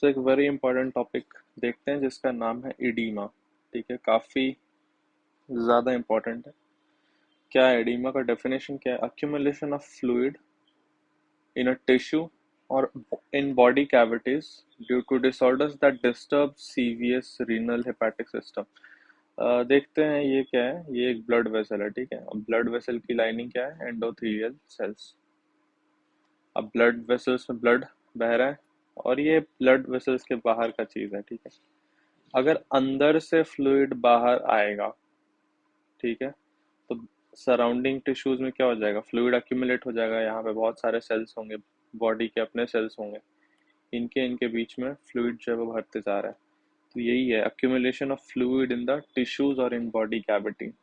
सो एक very important topic देखते हैं जिसका नाम है इडीमा। ठीक है, काफी ज्यादा इंपॉर्टेंट है। क्या है एडीमा का डेफिनेशन? क्या है? Accumulation of fluid in a tissue और in body cavities due to disorders that disturb CVS renal hepatic system. देखते हैं ये क्या है। ये एक ब्लड वेसल है। ठीक है, अब ब्लड वेसल की लाइनिंग क्या है? Endothelial cells. अब ब्लड वेसल्स में ब्लड बह रहा है और ये ब्लड वेसल्स के बाहर का चीज है। ठीक है, अगर अंदर से फ्लूइड बाहर आएगा, ठीक है, तो सराउंडिंग टिश्यूज में क्या हो जाएगा? फ्लूइड अक्यूमुलेट हो जाएगा। यहाँ पे बहुत सारे सेल्स होंगे, बॉडी के अपने सेल्स होंगे, इनके इनके बीच में फ्लूइड जो है वो भरते जा रहा है। तो यही है accumulation of fluid in the tissues और इन बॉडी कैविटी।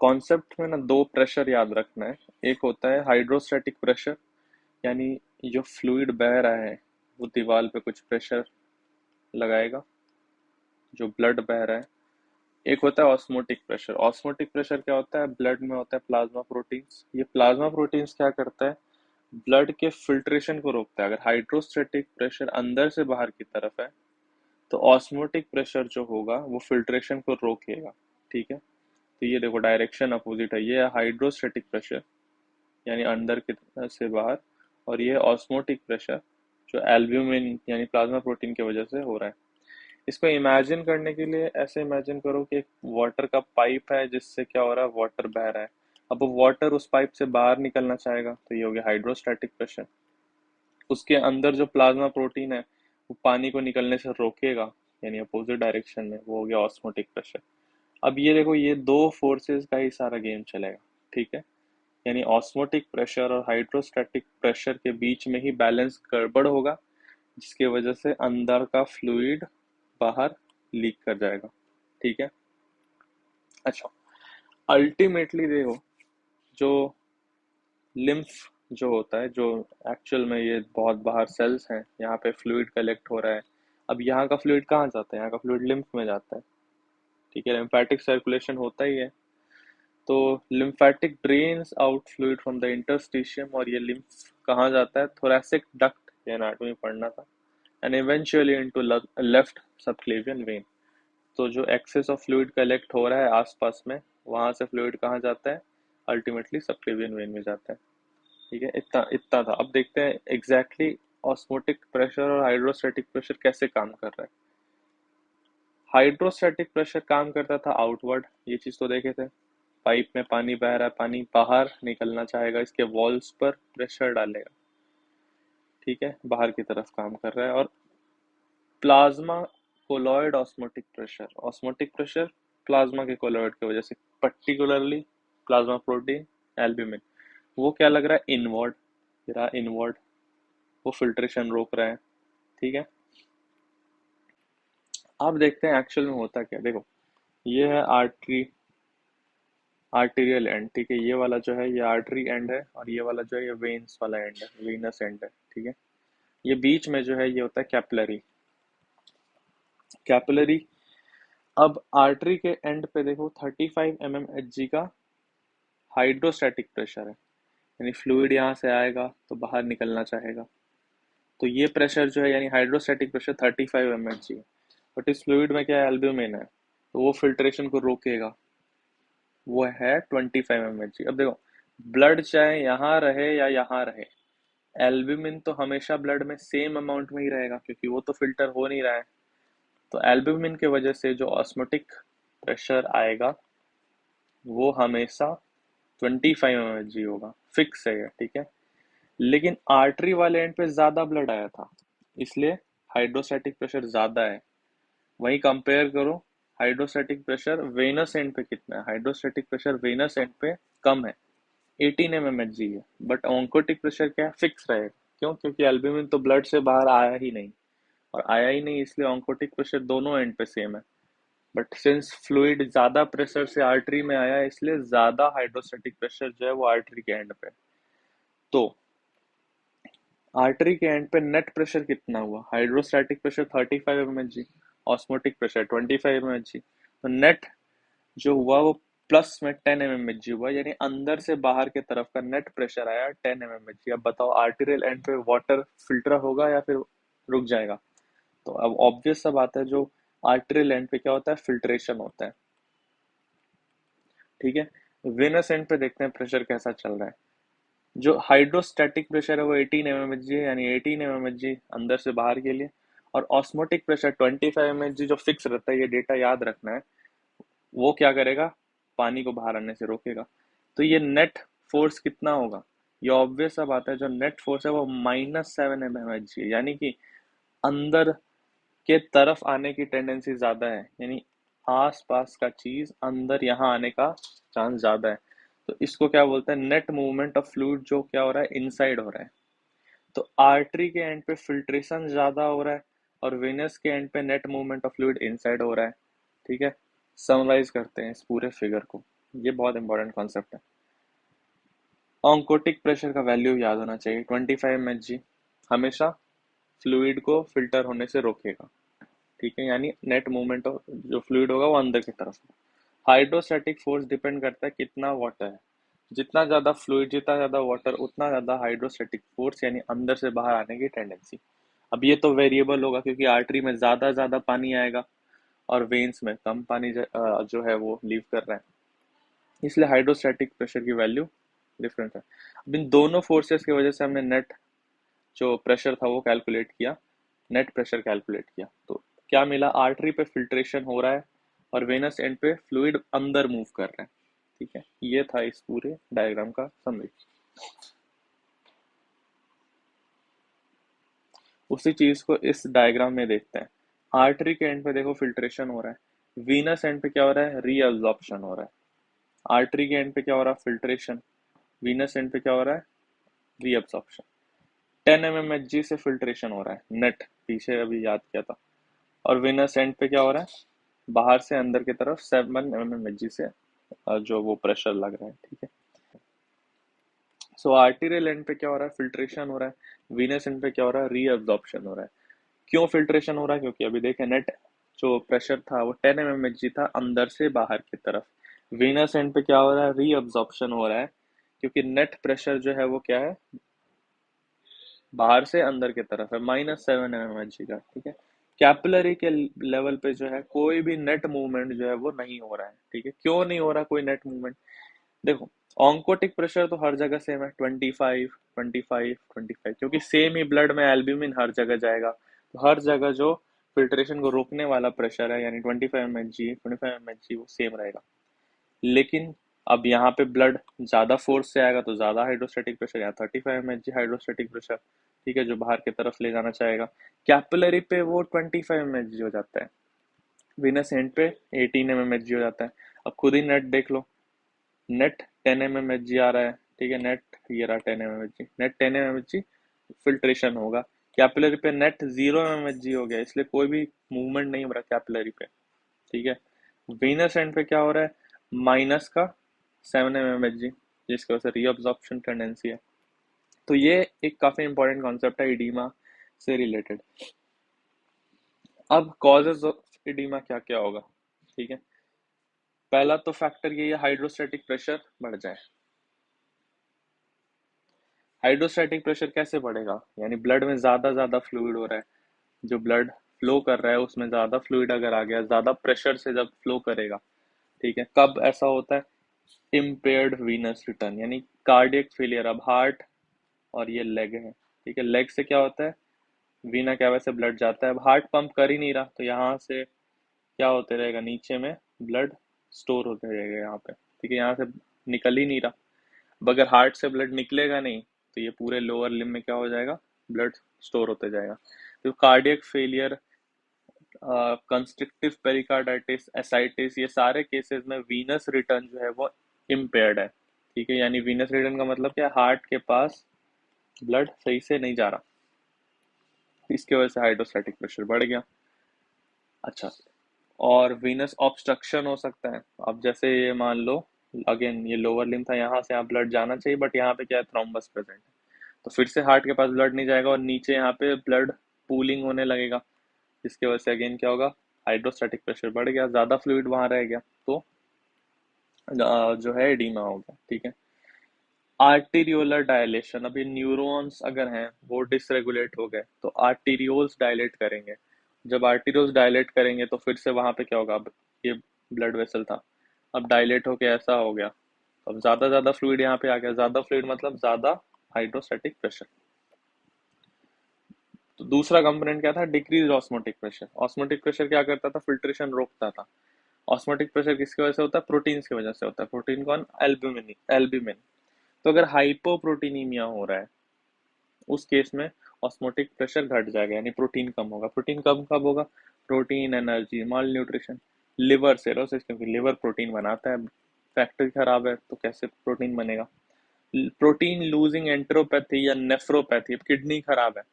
कॉन्सेप्ट में ना दो प्रेशर याद रखना है। एक होता है हाइड्रोस्टैटिक प्रेशर, यानी जो फ्लूइड बह रहा है वो दीवार पे कुछ प्रेशर लगाएगा, जो ब्लड बह रहा है। एक होता है ऑस्मोटिक प्रेशर। ऑस्मोटिक प्रेशर क्या होता है? ब्लड में होता है प्लाज्मा प्रोटीन्स। ये प्लाज्मा प्रोटीन्स क्या करता है? ब्लड के फिल्ट्रेशन को रोकता है। अगर हाइड्रोस्टैटिक प्रेशर अंदर से बाहर की तरफ है तो ऑस्मोटिक प्रेशर जो होगा वो फिल्ट्रेशन को रोकेगा। ठीक है, तो ये देखो डायरेक्शन अपोजिट है। ये है हाइड्रोस्टैटिक प्रेशर यानी अंदर की से बाहर, और ये ऑस्मोटिक प्रेशर जो एल्ब्यूमिन यानी प्लाज्मा प्रोटीन की वजह से हो रहा है। इसको इमेजिन करने के लिए ऐसे इमेजिन करो कि एक वाटर का पाइप है जिससे क्या हो रहा है? वाटर बह रहा है। अब वो वाटर उस पाइप से बाहर निकलना चाहेगा तो ये हो गया हाइड्रोस्टैटिक प्रेशर। उसके अंदर जो प्लाज्मा प्रोटीन है वो पानी को निकलने से रोकेगा यानी अपोजिट डायरेक्शन में, वो हो गया ऑस्मोटिक प्रेशर। अब ये देखो, ये दो फोर्सेस का ही सारा गेम चलेगा। ठीक है, यानी ऑस्मोटिक प्रेशर और हाइड्रोस्टैटिक प्रेशर के बीच में ही बैलेंस गड़बड़ होगा, जिसकी वजह से अंदर का फ्लूइड बाहर लीक कर जाएगा। ठीक है, अच्छा, अल्टीमेटली देखो, जो लिम्फ जो होता है, जो एक्चुअल में ये बहुत बाहर सेल्स हैं, यहाँ पे फ्लूइड कलेक्ट हो रहा है। अब यहाँ का फ्लूइड कहाँ जाता है? यहाँ का फ्लूइड लिम्फ में जाता है। ठीक है, लिम्फेटिक सर्कुलेशन होता ही है। तो lymphatic drains out fluid from the interstitium, और ये लिम्फ कहाँ जाता है? थोरैसिक डक्ट, ये एनाटॉमी पढ़ना था, and eventually into left subclavian vein. तो जो एक्सेस ऑफ फ्लूइड कलेक्ट हो रहा है आसपास में, वहां से फ्लूइड कहाँ जाता है? अल्टीमेटली सबक्लेवियन वेन में जाता है। ठीक है, इतना इतना था। अब देखते हैं एग्जैक्टली ऑस्मोटिक प्रेशर और हाइड्रोस्टैटिक प्रेशर कैसे काम कर रहा है। हाइड्रोस्टैटिक प्रेशर काम करता था आउटवर्ड, ये चीज तो देखे थे। पाइप में पानी बह रहा है, पानी बाहर निकलना चाहेगा, इसके वॉल्स पर प्रेशर डालेगा। ठीक है, बाहर की तरफ काम कर रहा है। और plasma colloid osmotic pressure, osmotic pressure plasma के कोलॉइड की वजह से, पर्टिकुलरली प्लाज्मा प्रोटीन एल्ब्यूमिन, वो क्या लग रहा है? इनवर्ड, रहा इनवर्ड, वो फिल्ट्रेशन रोक रहा है। ठीक है, अब देखते हैं एक्चुअल में होता क्या। देखो, ये है आर्टरी, आर्टीरियल एंड। ठीक है, ये वाला जो है ये आर्टरी एंड है, और ये वाला जो है ये वेन्स वाला एंड है, वेनस एंड है। ठीक है, ये बीच में जो है ये होता है कैपिलरी, कैपिलरी। अब आर्टरी के एंड पे देखो 35 mm Hg का हाइड्रोस्टैटिक प्रेशर है, यानी फ्लूइड यहाँ से आएगा तो बाहर निकलना चाहेगा। तो ये प्रेशर जो है यानी हाइड्रोस्टैटिक प्रेशर 35 mHg है। बट इस फ्लूइड में क्या है? एल्ब्यूमिन है, तो वो फिल्ट्रेशन को रोकेगा, वो है 25 mHg। अब देखो, ब्लड चाहे यहाँ रहे या यहाँ रहे, एल्ब्यूमिन तो हमेशा ब्लड में सेम अमाउंट में ही रहेगा, क्योंकि वो तो फिल्टर हो नहीं रहा है। तो एल्ब्यूमिन की वजह से जो ऑस्मोटिक प्रेशर आएगा वो हमेशा 25 mHg होगा, फिक्स है ये। ठीक है, लेकिन आर्टरी वाले एंड पे ज्यादा ब्लड आया था, इसलिए हाइड्रोस्टैटिक प्रेशर ज्यादा है। वहीं कंपेयर करो, हाइड्रोस्टैटिक प्रेशर वेनस एंड पे कितना है? हाइड्रोस्टैटिक प्रेशर वेनस एंड पे कम है, 18 mmHg है। बट ऑन्कोटिक प्रेशर क्या है? फिक्स रहेगा। क्यों? क्योंकि एल्ब्यूमिन तो ब्लड से बाहर आया ही नहीं, और आया ही नहीं इसलिए ऑन्कोटिक प्रेशर दोनों एंड पे सेम है। बट सिंस फ्लूइड ज्यादा प्रेशर से आर्टरी में आया है, इसलिए ज्यादा हाइड्रोस्टैटिक प्रेशर जो है वो आर्टरी के एंड पे। तो आर्टरी के एंड पे नेट प्रेशर कितना हुआ? Hydrostatic pressure 35 mHg, osmotic pressure 25 mHg। तो नेट जो हुआ वो प्लस में 10 mmHg हुआ, यानी अंदर से बाहर के तरफ का नेट प्रेशर आया 10 mmHg। अब बताओ, आर्टेरियल एंड पे वाटर फिल्टर होगा या फिर रुक जाएगा। तो अब ऑब्वियस सा बात है, जो आर्टरियल एंड पे क्या होता है, फिल्ट्रेशन होता है। ठीक है, वेनस एंड पे देखते हैं प्रेशर कैसा चल रहा है। जो हाइड्रोस्टैटिक प्रेशर है वो 18 mmHg है, यानी 18 mmHg अंदर से बाहर के लिए। और ऑस्मोटिक प्रेशर 25 mmHg जो फिक्स रहता है, ये डेटा याद रखना है। वो क्या करेगा, पानी को बाहर आने से रोकेगा। तो ये नेट फोर्स कितना होगा, ये ऑब्वियस सा बात है, जो नेट फोर्स है वो -7 mmHg है, यानी कि अंदर के तरफ आने की टेंडेंसी ज्यादा है, यानी आस पास का चीज अंदर यहाँ आने का चांस ज्यादा है। तो इसको क्या बोलते हैं, नेट मूवमेंट ऑफ फ्लूइड जो क्या हो रहा है, इनसाइड हो रहा है। तो आर्टरी के एंड पे फिल्ट्रेशन ज्यादा हो रहा है, और वेनस के एंड पे net movement of fluid inside हो रहा है। ठीक है, समराइज करते हैं इस पूरे फिगर को, ये बहुत इंपॉर्टेंट कॉन्सेप्ट है। ऑन्कोटिक प्रेशर का वैल्यू याद होना चाहिए, 25 mmHg हमेशा फ्लूइड को फिल्टर होने से रोकेगा। ठीक है, यानी नेट मूवमेंट ऑफ जो फ्लूइड होगा वो अंदर की तरफ। हाइड्रोस्टैटिक फोर्स डिपेंड करता है कितना वाटर है, जितना ज्यादा फ्लूइड जितना ज्यादा वाटर उतना ज्यादा हाइड्रोस्टैटिक फोर्स, यानी अंदर से बाहर आने की टेंडेंसी। अब ये तो वेरिएबल होगा, क्योंकि आर्टरी में ज्यादा ज्यादा पानी आएगा और वेन्स में कम पानी जो है वो लीव कर रहा है, इसलिए हाइड्रोस्टैटिक प्रेशर की वैल्यू डिफरेंट है। अब इन दोनों फोर्सेस की वजह से हमने नेट जो प्रेशर था वो कैलकुलेट किया, नेट प्रेशर कैलकुलेट किया। तो क्या मिला, आर्टरी पे फिल्ट्रेशन हो रहा है और वेनस एंड पे फ्लूइड अंदर मूव कर रहा है। ठीक है, ये था इस पूरे डायग्राम का समरी। उसी चीज को इस डायग्राम में देखते हैं। आर्टरी के एंड पे देखो फिल्ट्रेशन हो रहा है, वीनस एंड पे क्या हो रहा है, रीअब्जॉर्प्शन हो रहा है। आर्टरी के एंड पे क्या हो रहा है, फिल्ट्रेशन। वीनस एंड पे क्या हो रहा है, रीअब्जॉर्प्शन। 10 mmHg से फिल्ट्रेशन हो रहा है नेट, पीछे अभी याद किया था। और वेनस एंड पे क्या हो रहा है, बाहर से अंदर की तरफ 7 mmHg से जो वो प्रेशर लग रहा है। ठीक है, सो आर्टीरियल एंड पे क्या हो रहा है, फिल्ट्रेशन हो रहा है। वीनस एंड पे क्या हो रहा है, रीअब्जॉर्प्शन हो रहा है। क्यों फिल्ट्रेशन हो रहा है, क्योंकि अभी देखें नेट जो प्रेशर था वो 10 mmHg था अंदर से बाहर की तरफ। वीनस एंड पे क्या हो रहा है, रीअब्जॉर्प्शन हो रहा है, क्योंकि नेट प्रेशर जो है वो क्या है, बाहर से अंदर की तरफ है, -7 mmHg का। ठीक है, कैपिलरी के लेवल पे जो है कोई भी नेट मूवमेंट जो है वो नहीं हो रहा है। ठीक है, क्यों नहीं हो रहा कोई नेट मूवमेंट, देखो ऑन्कोटिक प्रेशर तो हर जगह सेम है, 25 25 25, क्योंकि सेम ही ब्लड में एल्ब्यूमिन हर जगह जाएगा, तो हर जगह जो फिल्ट्रेशन को रोकने वाला प्रेशर है, यानी 25 mmHg वो सेम रहेगा। लेकिन अब यहाँ पे ब्लड ज्यादा फोर्स से आएगा तो ज्यादा हाइड्रोस्टैटिक प्रेशर, यहाँ 35 mmHg हाइड्रोस्टैटिक प्रेशर। ठीक है, जो बाहर की तरफ ले जाना चाहेगा। कैपिलरी पे वो 25 mmHg हो जाता है, विनस एंड पे 18 mmHg हो जाता है। अब खुद ही नेट देख लो, नेट 10 mmHg आ रहा है। ठीक है, नेट ये रहा 10 mmHg, नेट 10 mmHg फिल्ट्रेशन होगा। कैपिलरी पे नेट 0 mmHg हो गया, इसलिए कोई भी मूवमेंट नहीं हो रहा कैपिलरी पे। ठीक है, वीनस एंड पे क्या हो रहा है, माइनस का 7 mmHg, जिसकी वजह से रीअब्जॉर्प्शन टेंडेंसी है। तो ये एक काफी इंपॉर्टेंट कॉन्सेप्ट है इडीमा से रिलेटेड। अब कॉजेज ऑफ इडीमा क्या क्या होगा। ठीक है, पहला तो फैक्टर ये है, हाइड्रोस्टैटिक प्रेशर बढ़ जाए। हाइड्रोस्टैटिक प्रेशर कैसे बढ़ेगा, यानी ब्लड में ज्यादा ज्यादा फ्लूइड हो रहा है, जो ब्लड फ्लो कर रहा है उसमें ज्यादा फ्लूइड अगर आ गया, ज्यादा प्रेशर से जब फ्लो करेगा। ठीक है, कब ऐसा होता है, इम्पेयर्ड वीनस रिटर्न, यानी कार्डियक फेलियर। अब हार्ट और ये लेग है। ठीक है, लेग से क्या होता है, वीना कैवा से ब्लड जाता है। अब हार्ट पंप कर ही नहीं रहा, तो यहाँ से क्या होते रहेगा, नीचे में ब्लड स्टोर होते रहेगा यहाँ पे। ठीक है, यहाँ से निकल ही नहीं रहा। अब अगर हार्ट से ब्लड निकलेगा नहीं, तो ये पूरे लोअर लिम्ब में क्या हो जाएगा, ब्लड स्टोर होते जाएगा। तो कार्डियक फेलियर, कंस्ट्रिक्टिव पेरिकार्डाइटिस, एसाइटिस, ये सारे केसेस में वीनस रिटर्न जो है वो इम्पेयर्ड है। ठीक है, यानी वीनस रिटर्न का मतलब क्या है, हार्ट के पास ब्लड सही से नहीं जा रहा, इसकी वजह से हाइड्रोस्टैटिक प्रेशर बढ़ गया। अच्छा, और वीनस ऑब्स्ट्रक्शन हो सकता है। अब जैसे ये मान लो, अगेन ये लोअर लिम्ब था, यहाँ से यहाँ ब्लड जाना चाहिए, बट यहाँ पे क्या है, थ्रोम्बस प्रेजेंट है, तो फिर से हार्ट के पास ब्लड नहीं जाएगा और नीचे यहाँ पे ब्लड पूलिंग होने लगेगा, जिसकी वजह से अगेन क्या होगा, हाइड्रोस्टैटिक प्रेशर बढ़ गया, ज्यादा फ्लूइड वहां रह गया, तो जो है एडीमा हो गया। ठीक है, आर्टीरियोलर डायलेशन, अभी न्यूरॉन्स अगर हैं वो डिसरेगुलेट हो गए तो आर्टीरियोल्स डायलेट करेंगे। जब आर्टीरियोल्स डायलेट करेंगे तो फिर से वहां पे क्या होगा, अब ये ब्लड वेसल था, अब डायलेट होके ऐसा हो गया, तो अब ज्यादा ज्यादा फ्लूइड यहाँ पे आ गया, ज्यादा फ्लूइड मतलब ज्यादा हाइड्रोस्टैटिक प्रेशर। तो दूसरा कंपोनेंट क्या था, decrease osmotic pressure. Osmotic pressure क्या करता था, फिल्ट्रेशन रोकता था। ऑस्मोटिक प्रेशर किसकी वजह से होता है, प्रोटीन्स की वजह से होता है। प्रोटीन कौन, एल्ब्यूमिन, एल्ब्यूमिन। तो अगर हाइपोप्रोटीनीमिया हो रहा है उस केस में ऑस्मोटिक प्रेशर घट जाएगा, यानी प्रोटीन कम होगा। प्रोटीन कम कब होगा, प्रोटीन एनर्जी माल न्यूट्रिशन, लिवर सेरोसिस, क्योंकि लिवर प्रोटीन बनाता है, फैक्ट्री खराब है तो कैसे प्रोटीन बनेगा। प्रोटीन लूजिंग एंट्रोपैथी या नेफ्रोपैथी, किडनी खराब है,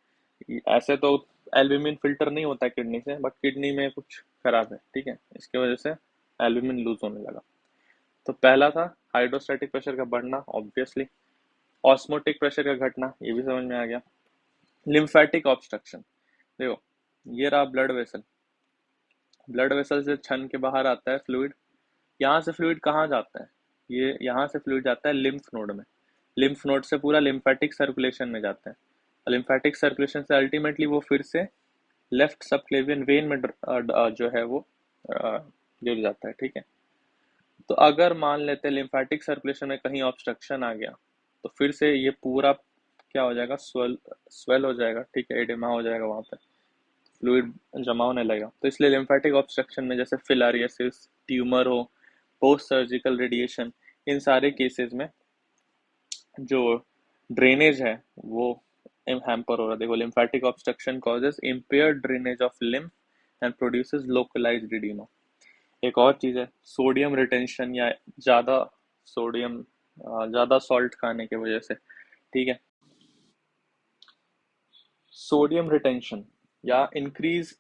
ऐसे तो एल्ब्यूमिन फिल्टर नहीं होता है किडनी से, बट किडनी में कुछ खराब है, ठीक है, इसकी वजह से एल्ब्यूमिन लूज होने लगा। तो पहला था हाइड्रोस्टैटिक प्रेशर का बढ़ना, ऑब्वियसली। ऑस्मोटिक प्रेशर का घटना, ये भी समझ में आ गया। लिम्फेटिक ऑब्स्ट्रक्शन, देखो ये रहा ब्लड वेसल, ब्लड वेसल से छन के बाहर आता है फ्लूइड। यहाँ से फ्लूइड कहाँ जाता है, ये यहाँ से फ्लूइड जाता है लिम्फ नोड में। लिम्फ नोड से पूरा लिम्फेटिक सर्कुलेशन में जाता है। लिम्फेटिक सर्कुलेशन से अल्टीमेटली वो फिर से लेफ्ट सबक्लेवियन वेन में जो है वो गिर जाता है, ठीक है। तो अगर मान लेते हैं लिम्फेटिक सर्कुलेशन में कहीं ऑब्स्ट्रक्शन आ गया तो फिर से ये पूरा क्या हो जाएगा, स्वेल स्वेल हो जाएगा, ठीक है, एडिमा हो जाएगा, वहां पे फ्लूइड जमा होने लगेगा। तो इसलिए लिम्फेटिक ऑब्स्ट्रक्शन में जैसे फिलारियसिस, ट्यूमर हो, पोस्ट सर्जिकल रेडिएशन, इन सारे केसेस में जो ड्रेनेज है वो हैम्पर हो रहा है। देखो lymphatic obstruction causes impaired drainage of lymph and produces localised oedema. एक और चीज है सोडियम रिटेंशन, या ज्यादा सोडियम, ज्यादा सॉल्ट खाने की वजह से, ठीक है। सोडियम रिटेंशन या इंक्रीज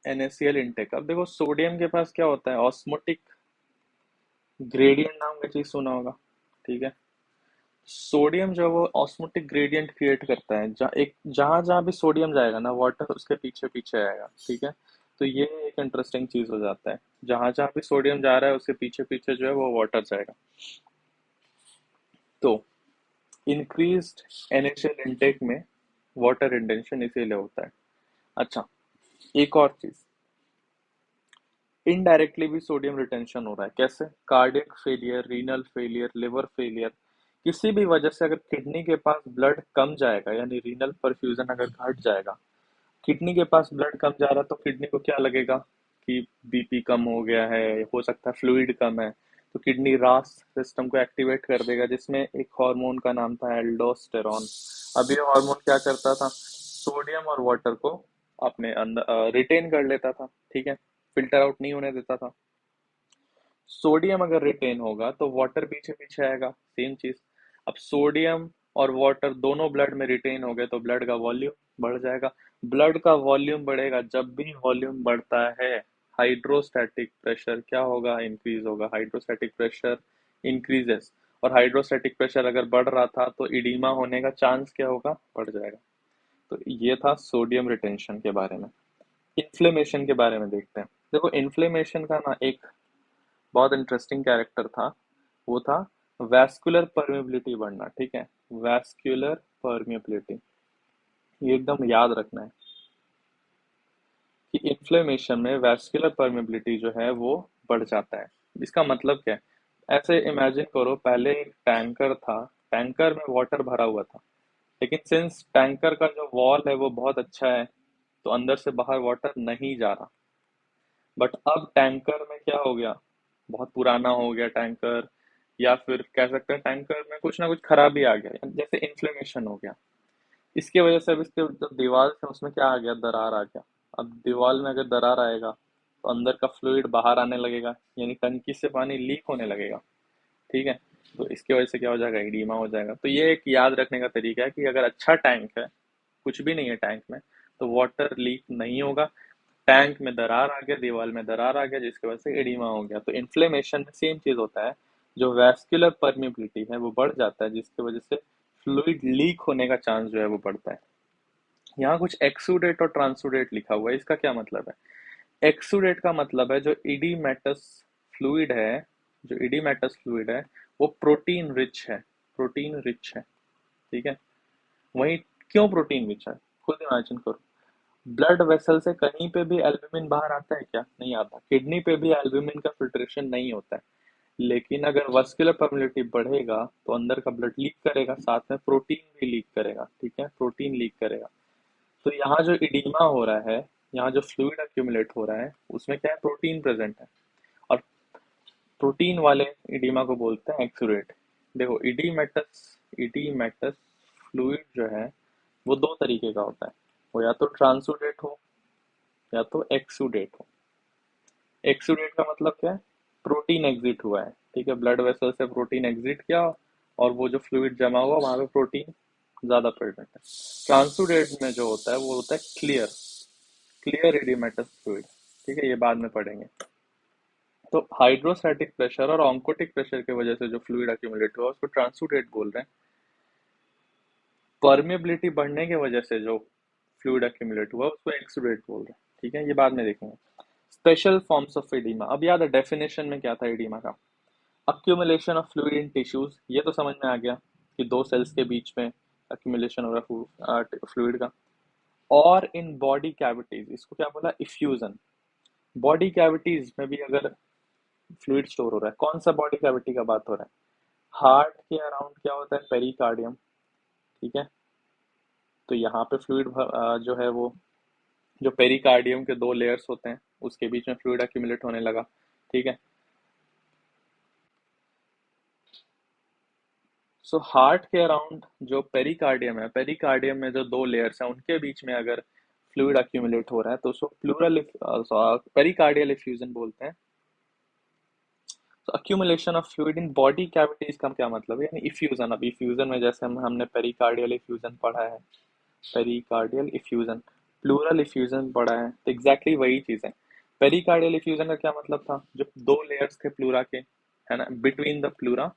NaCl इनटेक। अब देखो सोडियम के पास क्या होता है, ऑस्मोटिक ग्रेडियंट नाम का चीज सुना होगा, ठीक है। सोडियम जो है वो ऑस्मोटिक ग्रेडियंट क्रिएट करता है, जहां जहां भी सोडियम जाएगा ना, वाटर उसके पीछे पीछे आएगा, ठीक है। तो ये एक इंटरेस्टिंग चीज हो जाता है, जहां जहां भी सोडियम जा रहा है उसके पीछे पीछे जो है वो वाटर जाएगा। तो इंक्रीज्ड NaCl इनटेक में वाटर रिटेंशन इसीलिए होता है। अच्छा, एक और चीज, इनडायरेक्टली भी सोडियम रिटेंशन हो रहा है, कैसे, cardiac failure, renal failure, liver failure, किसी भी वजह से अगर किडनी के पास ब्लड कम जाएगा, यानी रीनल परफ्यूजन अगर घट जाएगा, किडनी के पास ब्लड कम जा रहा है तो किडनी को क्या लगेगा कि बीपी कम हो गया है, हो सकता है फ्लूइड कम है, तो किडनी रास सिस्टम को एक्टिवेट कर देगा, जिसमें एक हार्मोन का नाम था एल्डोस्टेरॉन। अब ये हार्मोन क्या करता था, सोडियम और वाटर को अपने अंदर रिटेन कर लेता था, ठीक है, फिल्टर आउट नहीं होने देता था। सोडियम अगर रिटेन होगा तो वाटर पीछे पीछे आएगा, सेम चीज। अब सोडियम और वाटर दोनों ब्लड में रिटेन हो गए तो ब्लड का वॉल्यूम बढ़ जाएगा। ब्लड का वॉल्यूम बढ़ेगा, जब भी वॉल्यूम बढ़ता है हाइड्रोस्टैटिक प्रेशर क्या होगा, इंक्रीज होगा, हाइड्रोस्टैटिक प्रेशर इंक्रीजेस। और हाइड्रोस्टैटिक प्रेशर अगर बढ़ रहा था तो इडीमा होने का चांस क्या होगा, बढ़ जाएगा। तो ये था सोडियम रिटेंशन के बारे में। इन्फ्लेमेशन के बारे में देखते हैं। देखो इन्फ्लेमेशन का ना एक बहुत इंटरेस्टिंग कैरेक्टर था, वो था वैस्कुलर परमेबिलिटी बढ़ना, ठीक है। वैस्कुलर परमेबिलिटी, ये एकदम याद रखना है कि इन्फ्लेमेशन में वैस्कुलर परमेबिलिटी जो है वो बढ़ जाता है। इसका मतलब क्या है, ऐसे इमेजिन करो पहले एक टैंकर था, टैंकर में वाटर भरा हुआ था, लेकिन सिंस टैंकर का जो वॉल है वो बहुत अच्छा है तो अंदर से बाहर वाटर नहीं जा रहा। बट अब टैंकर में क्या हो गया, बहुत पुराना हो गया टैंकर, या फिर कह सकते हैं टैंकर में कुछ ना कुछ खराबी आ गया, जैसे इन्फ्लेमेशन हो गया। इसके वजह से अब इसके जो दीवार है उसमें क्या आ गया, दरार आ गया। अब दीवार में अगर दरार आएगा तो अंदर का फ्लूइड बाहर आने लगेगा, यानी टंकी से पानी लीक होने लगेगा, ठीक है। तो इसकी वजह से क्या हो जाएगा, एडिमा हो जाएगा। तो ये एक याद रखने का तरीका है कि अगर अच्छा टैंक है, कुछ भी नहीं है टैंक में, तो वाटर लीक नहीं होगा। टैंक में दरार आ गया, दीवार में दरार आ गया, जिसकी वजह से एडिमा हो गया। तो इन्फ्लेमेशन में सेम चीज होता है, जो वैस्कुलर परमिबिलिटी है वो बढ़ जाता है, जिसकी वजह से फ्लूइड लीक होने का चांस जो है वो बढ़ता है। यहाँ कुछ एक्सुडेट और ट्रांसुडेट लिखा हुआ है, इसका क्या मतलब है। एक्सुडेट का मतलब है जो इडीमेटस फ्लूइड है, जो इडीमेटस फ्लूइड है वो प्रोटीन रिच है, प्रोटीन रिच है, ठीक है। वही क्यों प्रोटीन रिच है, खुद इमेजिन करो। ब्लड वेसल से कहीं पे भी एल्ब्यूमिन बाहर आता है क्या? नहीं आता। किडनी पे भी एल्ब्यूमिन का फिल्ट्रेशन नहीं होता है। लेकिन अगर वस्कुलर परमिलिटी बढ़ेगा तो अंदर का ब्लड लीक करेगा, साथ में प्रोटीन भी लीक करेगा, ठीक है, प्रोटीन लीक करेगा। तो यहाँ जो इडीमा हो रहा है, यहाँ जो फ्लूइड अक्यूमुलेट हो रहा है, उसमें क्या है, प्रोटीन प्रेजेंट है। और प्रोटीन वाले इडीमा को बोलते हैं एक्सुडेट। देखो इडीमेटस फ्लूइड जो है वो दो तरीके का होता है। वो या तो ट्रांसुडेट हो या तो एक्सुडेट हो। एक्सुडेट का मतलब क्या है, प्रोटीन एग्जिट हुआ है, ठीक है, ब्लड वेसल से प्रोटीन एग्जिट किया और वो जो फ्लूइड जमा हुआ वहां पे प्रोटीन ज्यादा प्रेजेंट है। ट्रांसुडेट में जो होता है वो होता है क्लियर, क्लियर इडीमेटस फ्लूइड, ठीक है, ये बाद में पढ़ेंगे। तो हाइड्रोस्टैटिक प्रेशर और ऑन्कोटिक प्रेशर की वजह से जो फ्लूइड अक्यूमुलेट हुआ उसको ट्रांसुडेट बोल रहे हैं। परमेबिलिटी बढ़ने की वजह से जो फ्लूइड अक्यूमुलेट हुआ उसको एक्सुडेट बोल रहे हैं, ठीक है, ये बाद में देखेंगे। स्पेशल फॉर्म्स ऑफ एडिमा, अब याद है डेफिनेशन में क्या था एडिमा का? Accumulation of fluid in tissues, ये तो समझ में आ गया कि दो सेल्स के बीच में अक्यूमुलेशन हो रहा है फ्लूइड का। और इन बॉडी कैविटीज, इसको क्या बोला, इफ्यूजन। बॉडी कैविटीज में भी अगर फ्लूइड स्टोर हो रहा है, कौन सा बॉडी कैविटी का बात हो रहा है? हार्ट के अराउंड क्या होता है, पेरिकार्डियम, ठीक है। तो यहाँ पे फ्लूइड जो है वो, जो पेरिकार्डियम के दो लेयर्स होते हैं उसके बीच में फ्लूइड अक्यूमुलेट होने लगा, ठीक है। सो हार्ट के अराउंड जो पेरिकार्डियम है, पेरिकार्डियम में जो दो लेयर्स हैं उनके बीच में अगर फ्लूइड अक्यूमुलेट हो रहा है तो उसको प्लूरल पेरिकार्डियल इफ्यूजन बोलते हैं। तो accumulation of fluid in body cavities का क्या मतलब है, यानी इफ्यूजन। अब इफ्यूजन में जैसे हमने पेरिकार्डियल इफ्यूजन पढ़ा है, पेरिकार्डियल इफ्यूजन, प्लूरल इफ्यूजन पढ़ा है, तो एग्जैक्टली वही चीज है। पेरिकार्डियल इफ्यूजन का क्या मतलब था, जो दो लेयर्स थे प्लूरा के, है ना, between the pleura,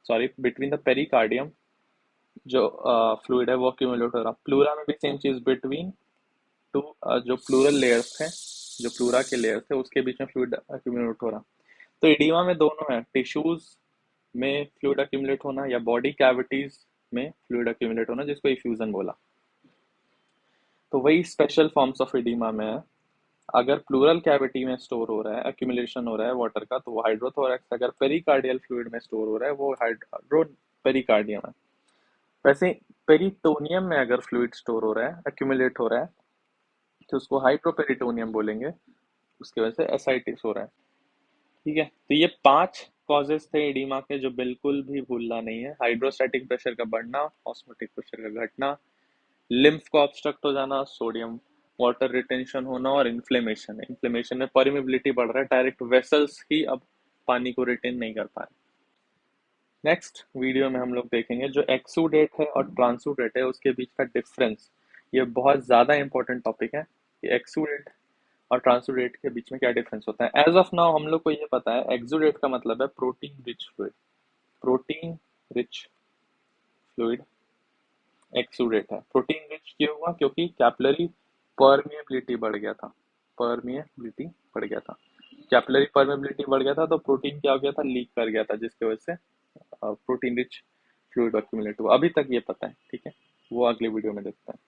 sorry between the pericardium जो फ्लूइड है वो अक्यूमुलेट हो रहा। प्लूरा में भी सेम चीज, बिटवीन टू जो प्लूरल लेयर्स थे, जो प्लूरा के लेयर्स थे उसके बीच में फ्लूइड अक्यूमुलेट हो रहा। तो इडीमा में दोनों है, टिश्यूज में फ्लूइड अक्यूमुलेट होना या बॉडी कैविटीज में फ्लूइड अक्यूमुलेट होना, जिसको इफ्यूजन बोला। तो वही स्पेशल फॉर्म्स ऑफ इडीमा में है। अगर प्लूरल कैविटी में स्टोर हो रहा है, अक्यूमुलेशन हो रहा है वाटर का, तो वो हाइड्रोथोरैक्स। अगर पेरिकार्डियल फ्लूइड में स्टोर हो रहा है वो हाइड्रो पेरिकार्डियम है। वैसे पेरिटोनियम में अगर फ्लूइड स्टोर हो रहा है, अक्यूमुलेट हो रहा है, तो उसको हाइड्रोपेरिटोनियम बोलेंगे, उसकी वजह से एसाइटिस हो रहा है, ठीक है। तो ये 5 कॉजेस थे एडिमा के जो बिल्कुल भी भूलना नहीं है। हाइड्रोस्टैटिक प्रेशर का बढ़ना, ऑस्मोटिक प्रेशर का घटना, लिम्फ को ऑब्स्ट्रक्ट हो जाना, सोडियम वाटर रिटेंशन होना और इन्फ्लेमेशन। इन्फ्लेमेशन में परमिबिलिटी बढ़ रहा है, डायरेक्ट वेसल्स ही अब पानी को रिटेन नहीं कर पा रहे। नेक्स्ट वीडियो में हम लोग देखेंगे जो एक्सुडेट है और ट्रांसुडेट है उसके बीच का डिफरेंस। ये बहुत ज़्यादा इंपॉर्टेंट टॉपिक है कि एक्सुडेट और ट्रांसुडेट के बीच में क्या डिफरेंस होता है। एज ऑफ नाउ हम लोग को ये पता है एक्सुडेट का मतलब है protein rich fluid, protein rich fluid exudate है। प्रोटीन रिच क्यों हुआ, क्योंकि कैपिलरी परमिएबिलिटी बढ़ गया था, परमिएबिलिटी बढ़ गया था, कैपिलरी परमिएबिलिटी बढ़ गया था तो प्रोटीन क्या हो गया था, लीक कर गया था, जिसकी वजह से प्रोटीन रिच फ्लूइड अक्यूमुलेट हुआ। अभी तक ये पता है, ठीक है, वो अगले वीडियो में देखते हैं।